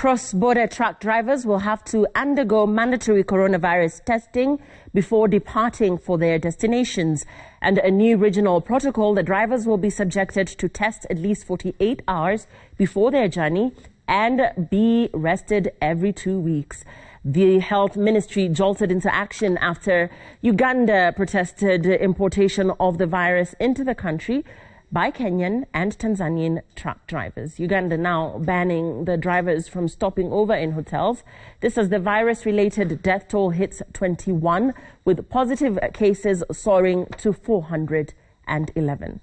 Cross-border truck drivers will have to undergo mandatory coronavirus testing before departing for their destinations. And a new regional protocol, the drivers will be subjected to test at least 48 hours before their journey and be rested every 2 weeks. The health ministry jolted into action after Uganda protested importation of the virus into the country by Kenyan and Tanzanian truck drivers. Uganda now banning the drivers from stopping over in hotels. This as the virus-related death toll hits 21, with positive cases soaring to 411.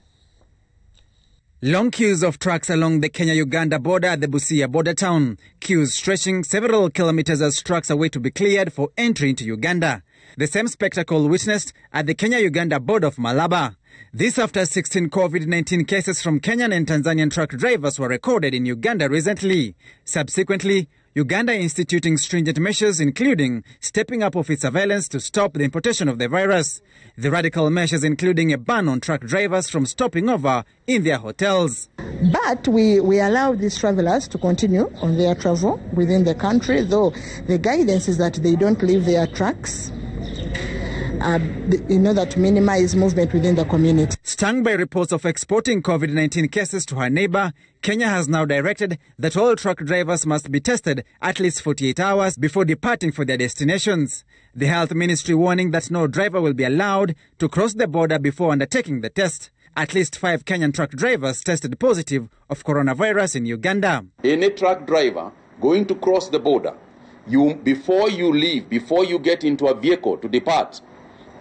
Long queues of trucks along the Kenya-Uganda border at the Busia border town. Queues stretching several kilometers as trucks await to be cleared for entry into Uganda. The same spectacle witnessed at the Kenya-Uganda border of Malaba. This after 16 COVID-19 cases from Kenyan and Tanzanian truck drivers were recorded in Uganda recently. Subsequently, Uganda instituting stringent measures, including stepping up of its surveillance to stop the importation of the virus. The radical measures including a ban on truck drivers from stopping over in their hotels. But we allow these travelers to continue on their travel within the country, though the guidance is that they don't leave their trucks in order to minimize movement within the community. Stung by reports of exporting COVID-19 cases to her neighbor, Kenya has now directed that all truck drivers must be tested at least 48 hours before departing for their destinations. The health ministry warning that no driver will be allowed to cross the border before undertaking the test. At least 5 Kenyan truck drivers tested positive of coronavirus in Uganda. Any truck driver going to cross the border, before you leave, before you get into a vehicle to depart,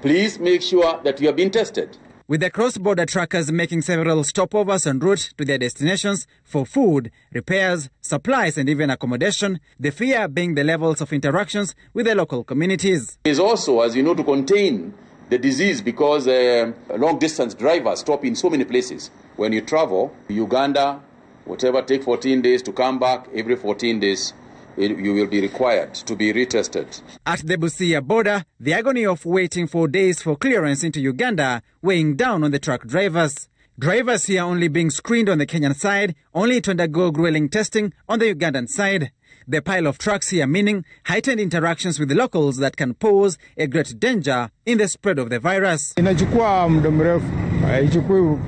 please make sure that you have been tested. With the cross-border truckers making several stopovers en route to their destinations for food, repairs, supplies and even accommodation, the fear being the levels of interactions with the local communities. It is also, as you know, to contain the disease because long-distance drivers stop in so many places. When you travel, Uganda, whatever, take 14 days to come back. Every 14 days, you will be required to be retested. At the Busia border, the agony of waiting for days for clearance into Uganda weighing down on the truck drivers. Drivers here only being screened on the Kenyan side, only to undergo grueling testing on the Ugandan side. The pile of trucks here meaning heightened interactions with the locals that can pose a great danger in the spread of the virus. Inachukua muda mrefu, haichukui,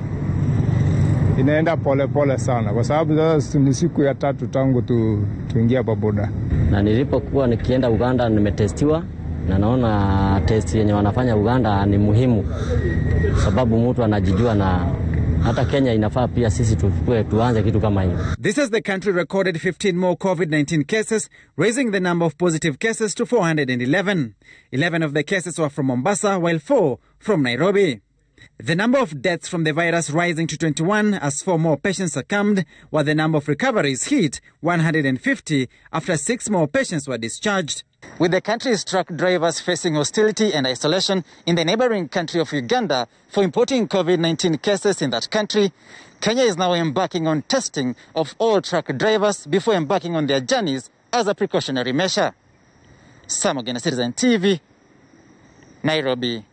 inaenda pole pole sana kwa sababu sasa ni siku ya 3 tangu tuingia hapa boda. Na nilipokuwa nikienda Uganda nimetestiwa na naona test yenye wanafanya Uganda ni muhimu sababu mtu anajijua na hata Kenya inafaa pia sisi tuanze kitu kama hiyo. This as the country recorded 15 more COVID-19 cases, raising the number of positive cases to 411. 11 of the cases were from Mombasa, while 4 from Nairobi. The number of deaths from the virus rising to 21 as 4 more patients succumbed, while the number of recoveries hit 150 after 6 more patients were discharged. With the country's truck drivers facing hostility and isolation in the neighboring country of Uganda for importing COVID-19 cases in that country, Kenya is now embarking on testing of all truck drivers before embarking on their journeys as a precautionary measure. Sam Ogena, Citizen TV, Nairobi.